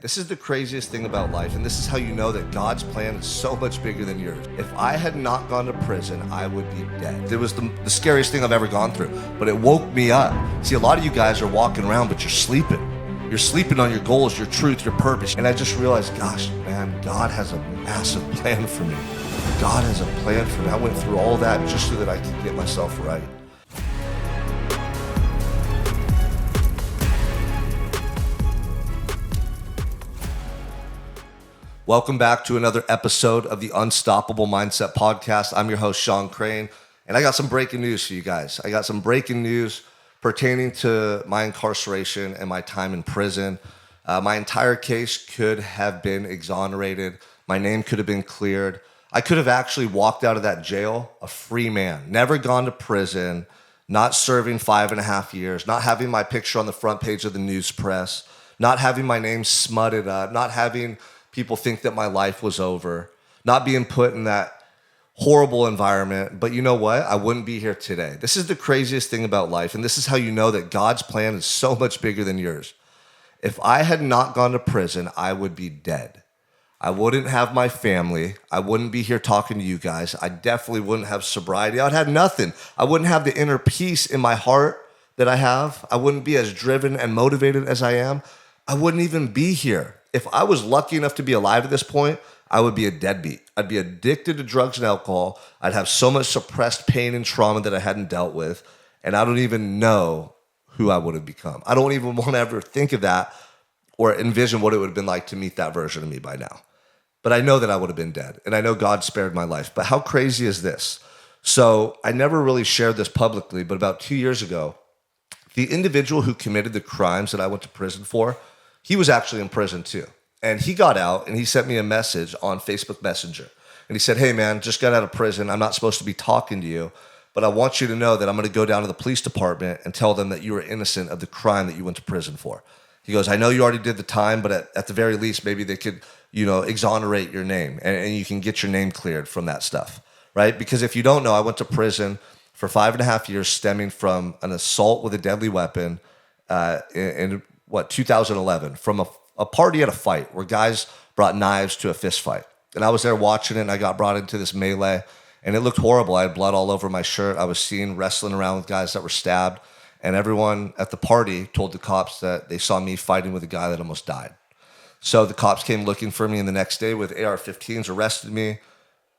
This is the craziest thing about life, and this is how you know that God's plan is so much bigger than yours. If I had not gone to prison, I would be dead. It was the scariest thing I've ever gone through, but it woke me up. See, a lot of you guys are walking around, but you're sleeping. You're sleeping on your goals, your truth, your purpose. And I just realized, gosh, man, God has a massive plan for me. God has a plan for me. I went through all that just so that I could get myself right. Welcome back to another episode of the Unstoppable Mindset Podcast. I'm your host, Sean Crane, and I got some breaking news for you guys. I got some breaking news pertaining to my incarceration and my time in prison. My entire case could have been exonerated. My name could have been cleared. I could have actually walked out of that jail a free man, never gone to prison, not serving 5.5 years, not having my picture on the front page of the news press, not having my name smutted up, not having people think that my life was over, not being put in that horrible environment. But you know what? I wouldn't be here today. This is the craziest thing about life, and this is how you know that God's plan is so much bigger than yours. If I had not gone to prison, I would be dead. I wouldn't have my family. I wouldn't be here talking to you guys. I definitely wouldn't have sobriety. I would have nothing. I wouldn't have the inner peace in my heart that I have. I wouldn't be as driven and motivated as I am. I wouldn't even be here. If I was lucky enough to be alive at this point, I would be a deadbeat. I'd be addicted to drugs and alcohol. I'd have so much suppressed pain and trauma that I hadn't dealt with, and I don't even know who I would have become. I don't even want to ever think of that or envision what it would have been like to meet that version of me by now. But I know that I would have been dead, and I know God spared my life. But how crazy is this? So I never really shared this publicly, but about 2 years ago, the individual who committed the crimes that I went to prison for, he was actually in prison too. And he got out and he sent me a message on Facebook Messenger. And he said, hey man, just got out of prison. I'm not supposed to be talking to you, but I want you to know that I'm going to go down to the police department and tell them that you were innocent of the crime that you went to prison for. He goes, I know you already did the time, but at the very least, maybe they could, exonerate your name and you can get your name cleared from that stuff, right? Because if you don't know, I went to prison for 5.5 years stemming from an assault with a deadly weapon in 2011, from a party at a fight where guys brought knives to a fist fight. And I was there watching it, and I got brought into this melee, and it looked horrible. I had blood all over my shirt. I was seen wrestling around with guys that were stabbed, and everyone at the party told the cops that they saw me fighting with a guy that almost died. So the cops came looking for me, and the next day with AR-15s arrested me,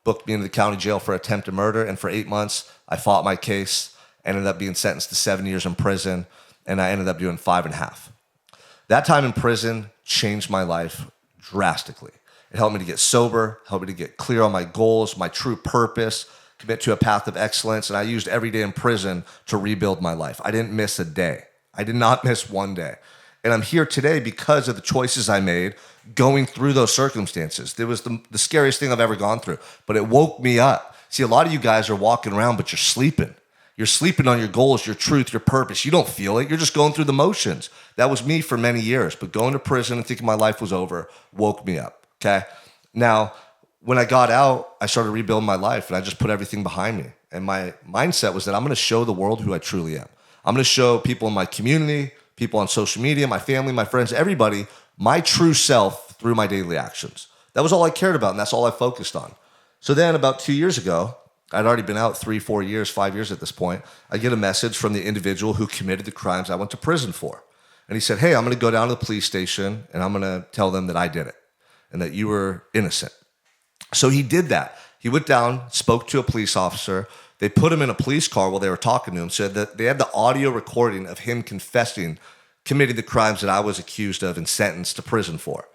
booked me into the county jail for attempted murder, and for 8 months, I fought my case, ended up being sentenced to 7 years in prison, and I ended up doing 5.5. That time in prison changed my life drastically. It helped me to get sober, helped me to get clear on my goals, my true purpose, commit to a path of excellence, and I used every day in prison to rebuild my life. I didn't miss a day. I did not miss one day. And I'm here today because of the choices I made going through those circumstances. It was the scariest thing I've ever gone through, but it woke me up. See, a lot of you guys are walking around, but you're sleeping. You're sleeping on your goals, your truth, your purpose. You don't feel it. You're just going through the motions. That was me for many years, but going to prison and thinking my life was over woke me up, okay? Now, when I got out, I started rebuilding my life, and I just put everything behind me. And my mindset was that I'm going to show the world who I truly am. I'm going to show people in my community, people on social media, my family, my friends, everybody, my true self through my daily actions. That was all I cared about, and that's all I focused on. So then about 2 years ago, I'd already been out 3, 4 years, 5 years at this point. I get a message from the individual who committed the crimes I went to prison for. And he said, hey, I'm going to go down to the police station and I'm going to tell them that I did it and that you were innocent. So he did that. He went down, spoke to a police officer. They put him in a police car while they were talking to him, said that they had the audio recording of him confessing, committing the crimes that I was accused of and sentenced to prison for.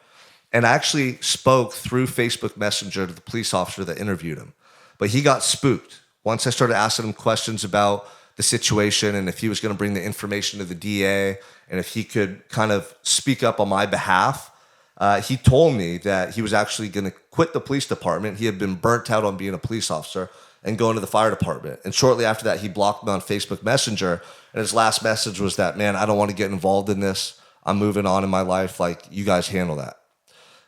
And I actually spoke through Facebook Messenger to the police officer that interviewed him. But he got spooked. Once I started asking him questions about the situation and if he was going to bring the information to the DA and if he could kind of speak up on my behalf, he told me that he was actually going to quit the police department. He had been burnt out on being a police officer and going to the fire department. And shortly after that, he blocked me on Facebook Messenger. And his last message was that, man, I don't want to get involved in this. I'm moving on in my life. Like, you guys handle that.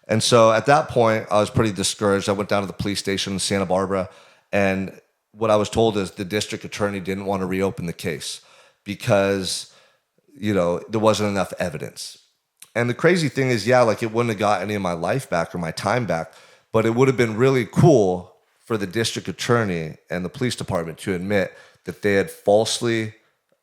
And so at that point, I was pretty discouraged. I went down to the police station in Santa Barbara, and what I was told is the district attorney didn't want to reopen the case because, there wasn't enough evidence. And the crazy thing is, yeah, like it wouldn't have got any of my life back or my time back, but it would have been really cool for the district attorney and the police department to admit that they had falsely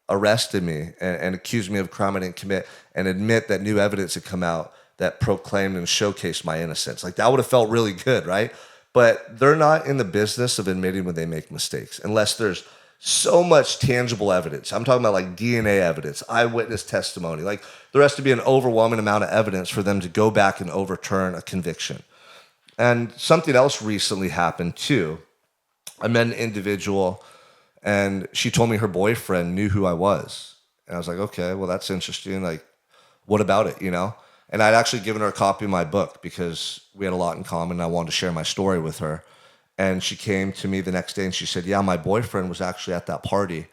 arrested me and accused me of a crime I didn't commit, and admit that new evidence had come out that proclaimed and showcased my innocence. Like that would have felt really good, right? But they're not in the business of admitting when they make mistakes unless there's so much tangible evidence. I'm talking about like DNA evidence, eyewitness testimony. Like there has to be an overwhelming amount of evidence for them to go back and overturn a conviction. And something else recently happened too. I met an individual and she told me her boyfriend knew who I was. And I was like, okay, well, that's interesting. Like, what about it, you know? And I'd actually given her a copy of my book because we had a lot in common and I wanted to share my story with her. And she came to me the next day and she said, yeah, my boyfriend was actually at that party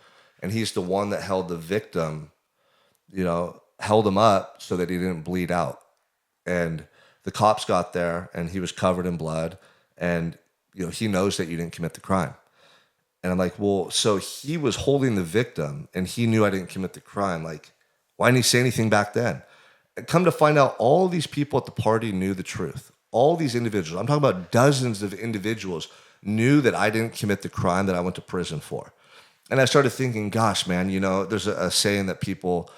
and he's the one that held the victim, you know, held him up so that he didn't bleed out. And the cops got there and he was covered in blood and, you know, he knows that you didn't commit the crime. And I'm like, well, so he was holding the victim and he knew I didn't commit the crime. Like, why didn't he say anything back then? And come to find out, all these people at the party knew the truth. All these individuals, I'm talking about dozens of individuals, knew that I didn't commit the crime that I went to prison for. And I started thinking, gosh, man, you know, there's a saying that people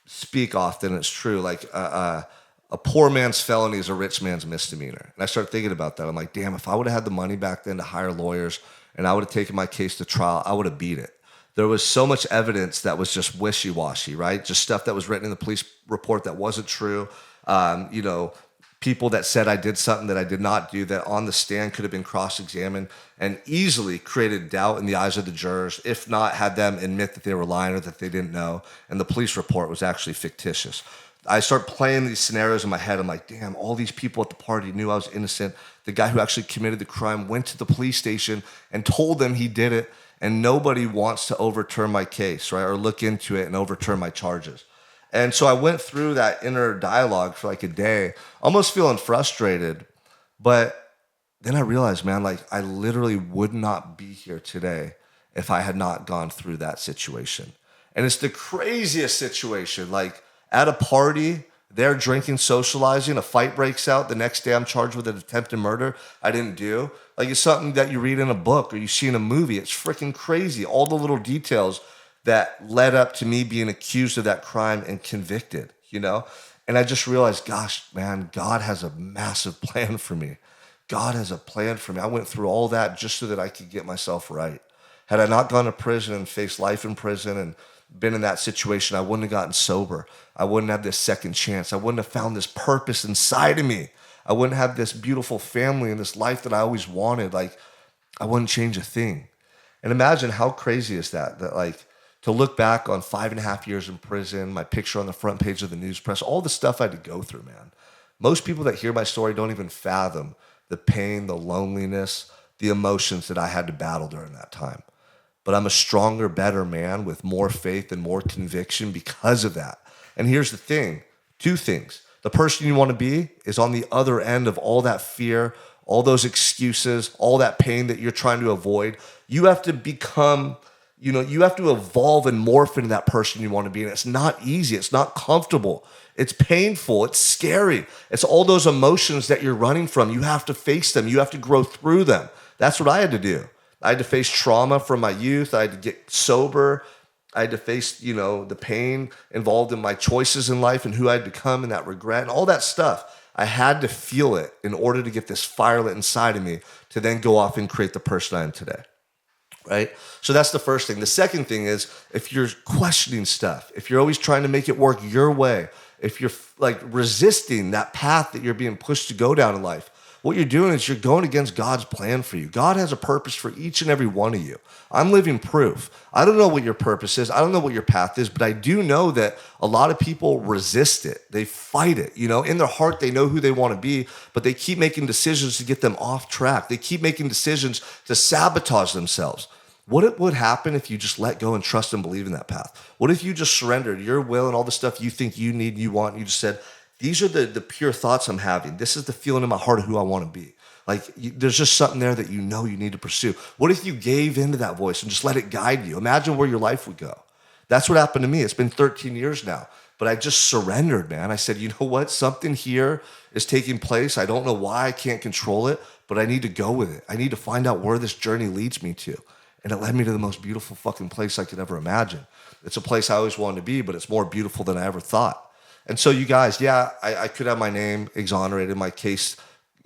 speak often. It's true. Like, a poor man's felony is a rich man's misdemeanor. And I started thinking about that. I'm like, damn, if I would have had the money back then to hire lawyers and I would have taken my case to trial, I would have beat it. There was so much evidence that was just wishy-washy, right? Just stuff that was written in the police report that wasn't true. You know, people that said I did something that I did not do that on the stand could have been cross-examined and easily created doubt in the eyes of the jurors, if not had them admit that they were lying or that they didn't know. And the police report was actually fictitious. I start playing these scenarios in my head. I'm like, damn, all these people at the party knew I was innocent. The guy who actually committed the crime went to the police station and told them he did it, and nobody wants to overturn my case, right, or look into it and overturn my charges. And so I went through that inner dialogue for like a day, almost feeling frustrated. But then I realized, man, like I literally would not be here today if I had not gone through that situation. And it's the craziest situation. Like, at a party, they're drinking, socializing, a fight breaks out. The next day I'm charged with an attempted murder I didn't do. Like, it's something that you read in a book or you see in a movie. It's freaking crazy. All the little details that led up to me being accused of that crime and convicted, you know? And I just realized, gosh, man, God has a massive plan for me. God has a plan for me. I went through all that just so that I could get myself right. Had I not gone to prison and faced life in prison and been in that situation, I wouldn't have gotten sober. I wouldn't have this second chance. I wouldn't have found this purpose inside of me. I wouldn't have this beautiful family and this life that I always wanted. Like, I wouldn't change a thing. And imagine how crazy is that like, to look back on 5.5 years in prison, my picture on the front page of the news press, all the stuff I had to go through, man. Most people that hear my story don't even fathom the pain, the loneliness, the emotions that I had to battle during that time. But I'm a stronger, better man with more faith and more conviction because of that. And here's the thing, 2 things. The person you want to be is on the other end of all that fear, all those excuses, all that pain that you're trying to avoid. You have to become, you have to evolve and morph into that person you want to be. And it's not easy. It's not comfortable. It's painful. It's scary. It's all those emotions that you're running from. You have to face them. You have to grow through them. That's what I had to do. I had to face trauma from my youth. I had to get sober. I had to face, the pain involved in my choices in life and who I'd become and that regret and all that stuff. I had to feel it in order to get this fire lit inside of me to then go off and create the person I am today, right? So that's the first thing. The second thing is, if you're questioning stuff, if you're always trying to make it work your way, if you're like resisting that path that you're being pushed to go down in life, what you're doing is you're going against God's plan for you. God has a purpose for each and every one of you. I'm living proof. I don't know what your purpose is. I don't know what your path is, but I do know that a lot of people resist it. They fight it. In their heart, they know who they want to be, but they keep making decisions to get them off track. They keep making decisions to sabotage themselves. What would happen if you just let go and trust and believe in that path? What if you just surrendered your will and all the stuff you think you need, you want, and you just said, these are the pure thoughts I'm having. This is the feeling in my heart of who I want to be. Like, there's just something there that you need to pursue. What if you gave into that voice and just let it guide you? Imagine where your life would go. That's what happened to me. It's been 13 years now. but I just surrendered, man. I said, you know what? Something here is taking place. I don't know why, I can't control it, but I need to go with it. I need to find out where this journey leads me to. And it led me to the most beautiful fucking place I could ever imagine. It's a place I always wanted to be, but it's more beautiful than I ever thought. And so you guys, yeah, I could have my name exonerated, my case,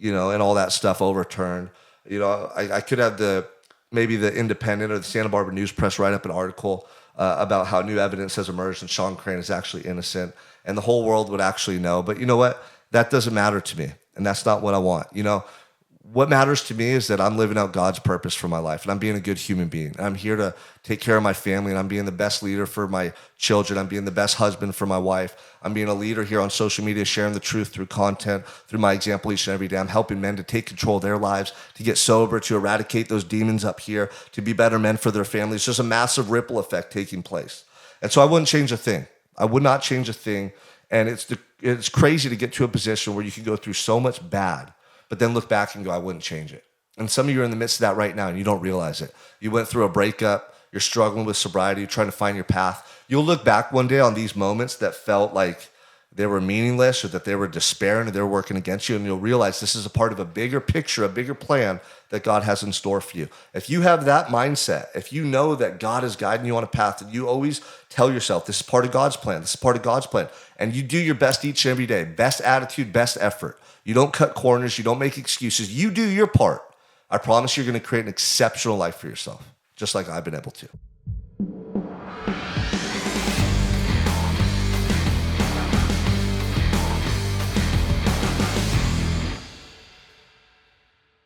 and all that stuff overturned. I could have maybe the Independent or the Santa Barbara News Press write up an article about how new evidence has emerged and Sean Crane is actually innocent, and the whole world would actually know. But you know what? That doesn't matter to me, and that's not what I want. What matters to me is that I'm living out God's purpose for my life, and I'm being a good human being. And I'm here to take care of my family, and I'm being the best leader for my children. I'm being the best husband for my wife. I'm being a leader here on social media, sharing the truth through content, through my example each and every day. I'm helping men to take control of their lives, to get sober, to eradicate those demons up here, to be better men for their families. There's a massive ripple effect taking place. And so I wouldn't change a thing. I would not change a thing. And it's crazy to get to a position where you can go through so much bad, but then look back and go, I wouldn't change it. And some of you are in the midst of that right now and you don't realize it. You went through a breakup, you're struggling with sobriety, you're trying to find your path. You'll look back one day on these moments that felt like they were meaningless or that they were despairing or they were working against you, and you'll realize this is a part of a bigger picture, a bigger plan that God has in store for you. If you have that mindset, if you know that God is guiding you on a path, that you always tell yourself, this is part of God's plan, this is part of God's plan, and you do your best each and every day, best attitude, best effort. You don't cut corners, you don't make excuses, you do your part. I promise you're going to create an exceptional life for yourself, just like I've been able to.